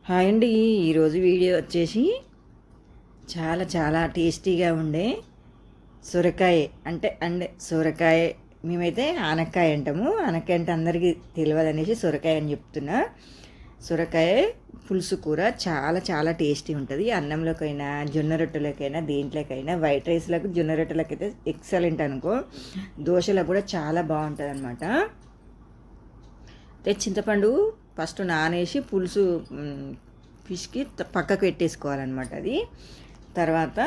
Hi అండి. ఈరోజు video వచ్చేసి చాలా చాలా టేస్టీగా ఉండే సొరకాయ సొరకాయ మేమైతే ఆనక్కాయ అంటాము. ఆనక్కాయ అంటే అందరికీ తెలియదు అనేసి సొరకాయ అని చెప్తున్నా. సొరకాయ పులుసు కూర చాలా చాలా టేస్టీ ఉంటుంది. అన్నంలోకైనా జొన్న రొట్టెలకైనా దేంట్లోకైనా వైట్ రైస్లకు జొన్న రొట్టెలకైతే ఎక్సలెంట్ అనుకో. దోశలకు కూడా చాలా బాగుంటుంది అనమాట. చింతపండు ఫస్ట్ నానేసి పులుసు ఫిష్కి పక్కకు పెట్టేసుకోవాలన్నమాట. అది తర్వాత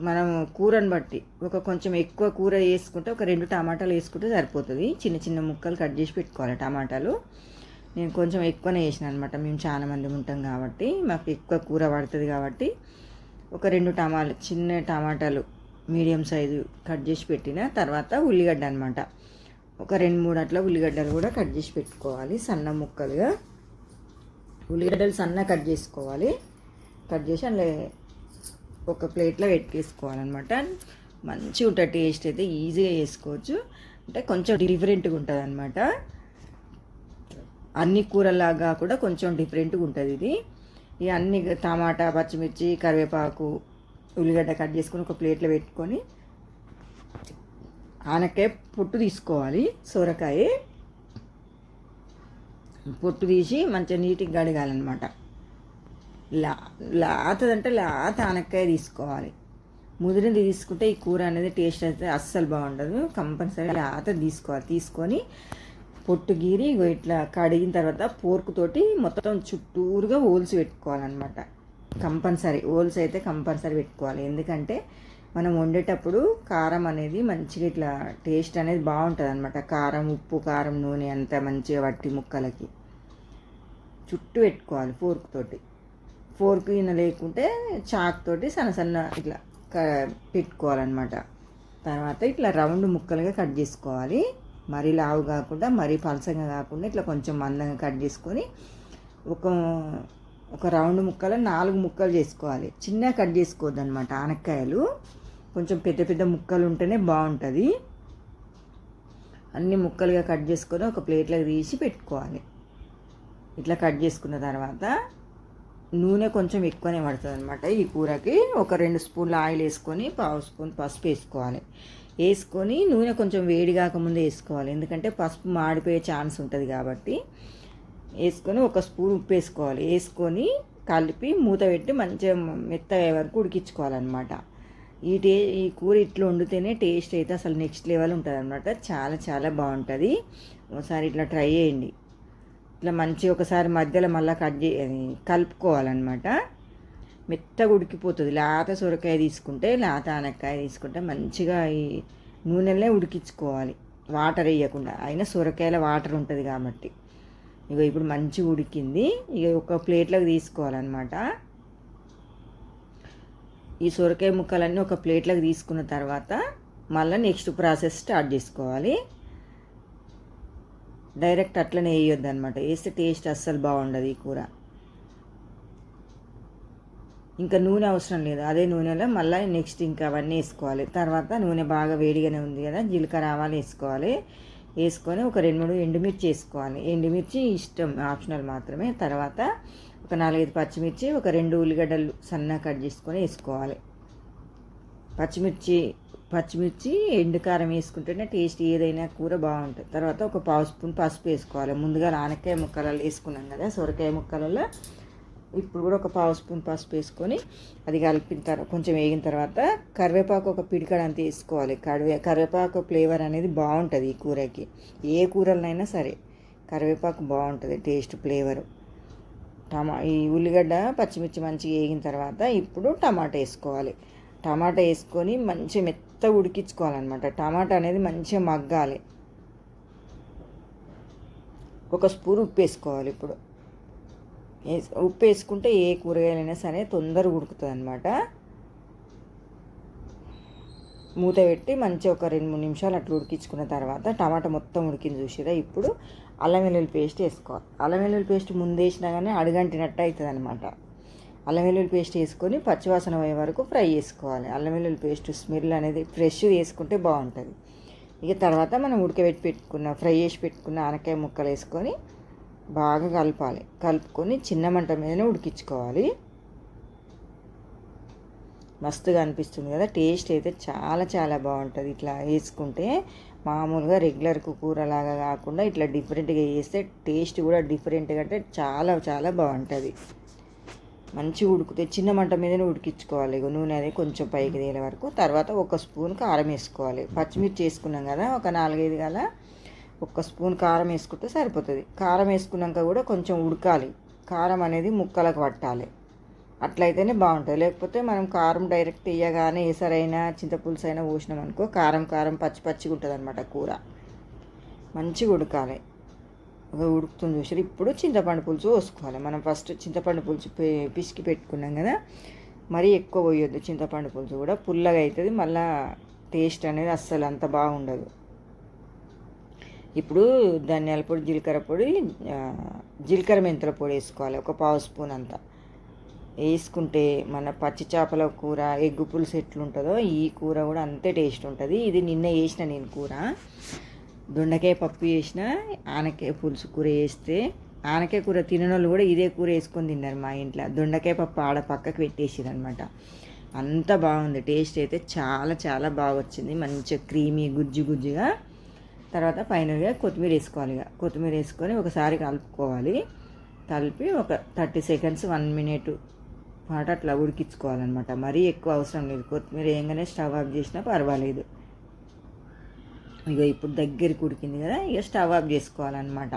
మనం కూరని బట్టి కొంచెం ఎక్కువ కూర వేసుకుంటే 2 టమాటాలు వేసుకుంటే సరిపోతుంది. చిన్న చిన్న ముక్కలు కట్ చేసి పెట్టుకోవాలి టమాటాలు. నేను కొంచెం ఎక్కువనే వేసిన అనమాట. మేము చాలా మంది ఉంటాం కాబట్టి మాకు ఎక్కువ కూర పడుతుంది కాబట్టి 2 చిన్న టమాటాలు మీడియం సైజు కట్ చేసి పెట్టిన తర్వాత ఉల్లిగడ్డ అనమాట. 2-3 అట్లా ఉల్లిగడ్డలు కూడా కట్ చేసి పెట్టుకోవాలి సన్న ముక్కలుగా. ఉల్లిగడ్డలు సన్న కట్ చేసుకోవాలి. కట్ చేసి అందులో ఒక ప్లేట్లో పెట్టేసుకోవాలన్నమాట. మంచిగా ఉంటుంది. టేస్ట్ అయితే ఈజీగా చేసుకోవచ్చు. అంటే కొంచెం డిఫరెంట్గా ఉంటుంది అనమాట. అన్ని కూరలాగా కూడా కొంచెం డిఫరెంట్గా ఉంటుంది ఇది. ఈ అన్ని టమాటా, పచ్చిమిర్చి, కరివేపాకు, ఉల్లిగడ్డ కట్ చేసుకొని ఒక ప్లేట్లో పెట్టుకొని ఆనకాయ పొట్టు తీసుకోవాలి. సొరకాయ పొట్టు తీసి మంచిగా నీట్గా కడగాలన్నమాట. లేత ఆనకాయ తీసుకోవాలి. ముదిరింది తీసుకుంటే ఈ కూర అనేది టేస్ట్ అయితే అస్సలు బాగుండదు. కంపల్సరీ లేత తీసుకోవాలి. తీసుకొని పొట్టు గీరి ఇట్లా కడిగిన తర్వాత పోర్కుతోటి మొత్తం చుట్టూరుగా హోల్స్ పెట్టుకోవాలన్నమాట. కంపల్సరీ హోల్స్ అయితే కంపల్సరీ పెట్టుకోవాలి. ఎందుకంటే మనం వండేటప్పుడు కారం అనేది మంచిగా ఇట్లా టేస్ట్ అనేది బాగుంటుంది అనమాట. కారం, ఉప్పు, కారం, నూనె అంతా మంచిగా వట్టి ముక్కలకి చుట్టూ పెట్టుకోవాలి ఫోర్క్ లేకుంటే చాక్ తోటి సన్న ఇట్లా పెట్టుకోవాలన్నమాట. తర్వాత ఇట్లా రౌండ్ ముక్కలుగా కట్ చేసుకోవాలి. మరీ లావు కాకుండా మరీ పలసంగా కాకుండా ఇట్లా కొంచెం మందంగా కట్ చేసుకొని ఒక రౌండ్ ముక్కలు 4 ముక్కలు చేసుకోవాలి. చిన్నగా కట్ చేసుకోవద్దు అనమాట. ఆనక్కాయలు కొంచెం పెద్ద పెద్ద ముక్కలు ఉంటేనే బాగుంటుంది. అన్ని ముక్కలుగా కట్ చేసుకొని ఒక ప్లేట్లోకి తీసి పెట్టుకోవాలి. ఇట్లా కట్ చేసుకున్న తర్వాత నూనె కొంచెం ఎక్కువనే పడుతుంది అనమాట. ఈ కూరకి 2 స్పూన్ల ఆయిల్ వేసుకొని 1/2 స్పూన్ పసుపు వేసుకోవాలి. వేసుకొని నూనె కొంచెం వేడి కాకముందే వేసుకోవాలి. ఎందుకంటే పసుపు మాడిపోయే ఛాన్స్ ఉంటుంది కాబట్టి వేసుకొని 1 స్పూన్ ఉప్పు వేసుకోవాలి. వేసుకొని కలిపి మూత పెట్టి మంచిగా మెత్తగా వరకు ఉడికించుకోవాలన్నమాట. ఈ కూర ఇట్లా వండితేనే టేస్ట్ అయితే అసలు నెక్స్ట్ లెవెల్ ఉంటుంది అనమాట. చాలా చాలా బాగుంటుంది. ఒకసారి ఇట్లా ట్రై చేయండి. ఇట్లా మంచిగా ఒకసారి మధ్యలో మళ్ళీ కలుపుకోవాలన్నమాట. మెత్తగా ఉడికిపోతుంది. లేత సొరకాయ తీసుకుంటే లేత ఆనక్కాయ తీసుకుంటే మంచిగా ఈ నూనెలనే ఉడికించుకోవాలి. వాటర్ వేయకుండా. అయినా సొరకాయలో వాటర్ ఉంటుంది కాబట్టి. ఇప్పుడు మంచిగా ఉడికింది. ఒక ప్లేట్లోకి తీసుకోవాలన్నమాట. ఈ సొరకాయ ముక్కలన్నీ ఒక ప్లేట్లోకి తీసుకున్న తర్వాత మళ్ళీ నెక్స్ట్ ప్రాసెస్ స్టార్ట్ చేసుకోవాలి. డైరెక్ట్ అట్లనే వేయొద్దు అనమాట. వేస్తే టేస్ట్ అస్సలు బాగుండదు ఈ కూర. ఇంకా నూనె అవసరం లేదు. అదే నూనెలో మళ్ళీ నెక్స్ట్ ఇంకా అవన్నీ వేసుకోవాలి. తర్వాత నూనె బాగా వేడిగానే ఉంది కదా, జీలకర్ర ఆవాలు వేసుకోవాలి. వేసుకొని 2-3 ఎండుమిర్చి వేసుకోవాలి. ఎండుమిర్చి ఇష్టం, ఆప్షనల్ మాత్రమే. తర్వాత 4-5 పచ్చిమిర్చి, 2 ఉల్లిగడ్డలు సన్నగా కట్ చేసుకొని వేసుకోవాలి. పచ్చిమిర్చి ఎండుకారం వేసుకుంటేనే టేస్ట్ ఏదైనా కూర బాగుంటుంది. తర్వాత 1/2 స్పూన్ పసుపు వేసుకోవాలి. ముందుగా ఆనకాయ ముక్కలలో వేసుకున్నాం కదా సొరకాయ ముక్కలలో. ఇప్పుడు కూడా 1/2 స్పూన్ పసుపు వేసుకొని అది కలిపిన తర్వాత కొంచెం వేగిన తర్వాత కరివేపాకు ఒక పిడికడంత వేసుకోవాలి. కరివేపాకు ఫ్లేవర్ అనేది బాగుంటుంది ఈ కూరకి. ఏ కూరలనైనా సరే కరివేపాకు బాగుంటుంది టేస్ట్, ఫ్లేవరు. ఈ ఉల్లిగడ్డ పచ్చిమిర్చి మంచిగా వేగిన తర్వాత ఇప్పుడు టమాటా వేసుకోవాలి. టమాటా వేసుకొని మంచిగా మెత్తగా ఉడికించుకోవాలన్నమాట. టమాటా అనేది మంచిగా మగ్గాలి. 1 స్పూన్ ఉప్పు వేసుకోవాలి. ఇప్పుడు ఉప్పు వేసుకుంటే ఏ కూరగాయలైనా సరే తొందరగా ఉడుకుతుంది అనమాట. మూత పెట్టి మంచిగా 2-3 నిమిషాలు అట్లా ఉడికించుకున్న తర్వాత టమాటా మొత్తం ఉడికింది చూసిరా. ఇప్పుడు అల్లం వెల్లుల్లి పేస్ట్ వేసుకోవాలి. అల్లం వెల్లుల్లి పేస్ట్ ముందు వేసినా కానీ అడుగంటినట్టు అవుతుంది అనమాట. అల్లం వెల్లుల్లి పేస్ట్ వేసుకొని పచ్చివాసన పోయే వరకు ఫ్రై చేసుకోవాలి. అల్లం వెల్లుల్లి పేస్ట్ స్మెల్ అనేది ఫ్రెష్ వేసుకుంటే బాగుంటుంది. తర్వాత మనం ఫ్రై చేసి పెట్టుకున్న ఆనకాయ ముక్కలు వేసుకొని బాగా కలపాలి. కలుపుకొని చిన్న మంట మీదనే ఉడికించుకోవాలి. మస్తుగా అనిపిస్తుంది కదా. టేస్ట్ అయితే చాలా చాలా బాగుంటుంది ఇట్లా వేసుకుంటే. మామూలుగా రెగ్యులర్ కూరలాగా కాకుండా ఇట్లా డిఫరెంట్గా చేస్తే టేస్ట్ కూడా డిఫరెంట్గా అంటే చాలా చాలా బాగుంటుంది. మంచిగా ఉడికితే చిన్న మంట మీదనే ఉడికించుకోవాలి. నూనె అది కొంచెం పైకి తేలే వరకు. తర్వాత 1 స్పూన్ కారం వేసుకోవాలి. పచ్చిమిర్చి వేసుకున్నాం కదా, ఒక 4-5 గల 1 స్పూన్ కారం వేసుకుంటే సరిపోతుంది. కారం వేసుకున్నాక కూడా కొంచెం ఉడకాలి. కారం అనేది ముక్కలకు పట్టాలి. అట్లయితేనే బాగుంటుంది. లేకపోతే మనం కారం డైరెక్ట్ వేయగానే ఏసరైనా చింతపులుసు అయినా పోసినాం అనుకో కారం కారం పచ్చి పచ్చిగా ఉంటుంది అనమాట కూర. మంచిగా ఉడకాలి. ఉడుకుతుంది చూసారు. ఇప్పుడు చింతపండు పులుసు పోసుకోవాలి. మనం ఫస్ట్ చింతపండు పులుసు పిసికి పెట్టుకున్నాం కదా, మరీ ఎక్కువ పోయొద్దు. చింతపండు పులుసు కూడా పుల్లగా అవుతుంది. మళ్ళీ టేస్ట్ అనేది అస్సలు అంత బాగుండదు. ఇప్పుడు ధనియాల పొడి, జీలకర్ర పొడి, జీలకర్ర మెంతుల పొడి వేసుకోవాలి. ఒక 1/2 స్పూన్ అంతా వేసుకుంటే మన పచ్చి చేపల కూర ఎగ్గు పులుసు ఎట్లుంటుందో ఈ కూర కూడా అంతే టేస్ట్ ఉంటుంది. ఇది నిన్న వేసిన నేను కూర, దొండకాయ పప్పు చేసిన, ఆనకాయ పులుసు కూర వేస్తే ఆనకాయ కూర తిననోళ్ళు కూడా ఇదే కూర వేసుకొని తిన్నారు మా ఇంట్లో. దొండకాయ పప్పు ఆడ పక్కకు పెట్టేసిరు అనమాట. అంత బాగుంది. టేస్ట్ అయితే చాలా చాలా బాగా వచ్చింది. మంచిగా క్రీమీ గుజ్జు గుజ్జుగా. తర్వాత ఫైనల్గా కొత్తిమీర వేసుకోవాలి. కొత్తిమీర వేసుకొని ఒకసారి కలుపుకోవాలి. కలిపి ఒక 30 సెకండ్స్ 1 మినిట్ పాటు అట్లా ఉడికించుకోవాలన్నమాట. మరీ ఎక్కువ అవసరం లేదు. కొత్తిమీర వేయగానే స్టవ్ ఆఫ్ చేసినా పర్వాలేదు. ఇక ఇప్పుడు దగ్గరికి ఉడికింది కదా, ఇక స్టవ్ ఆఫ్ చేసుకోవాలన్నమాట.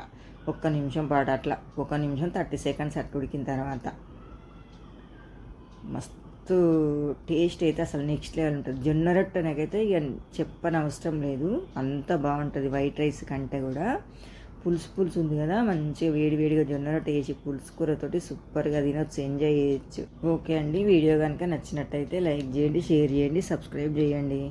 1 నిమిషం పాటు అట్లా 1 నిమిషం 30 సెకండ్స్ అట్లా ఉడికిన తర్వాత మస్తు టేస్ట్ అయితే అసలు నెక్స్ట్ లెవెల్ ఉంటుంది. జొన్న రొట్టె నాకైతే ఇక చెప్పని అవసరం లేదు, అంత బాగుంటుంది. వైట్ రైస్ కంటే కూడా పులుసు పులుసు ఉంది కదా, మంచిగా వేడి వేడిగా జొన్న రొట్టె వేసి పులుసు కూరతోటి సూపర్గా తినొచ్చు, ఎంజాయ్ చేయొచ్చు. ఓకే అండి, వీడియో కనుక నచ్చినట్టయితే లైక్ చేయండి, షేర్ చేయండి, సబ్స్క్రైబ్ చేయండి.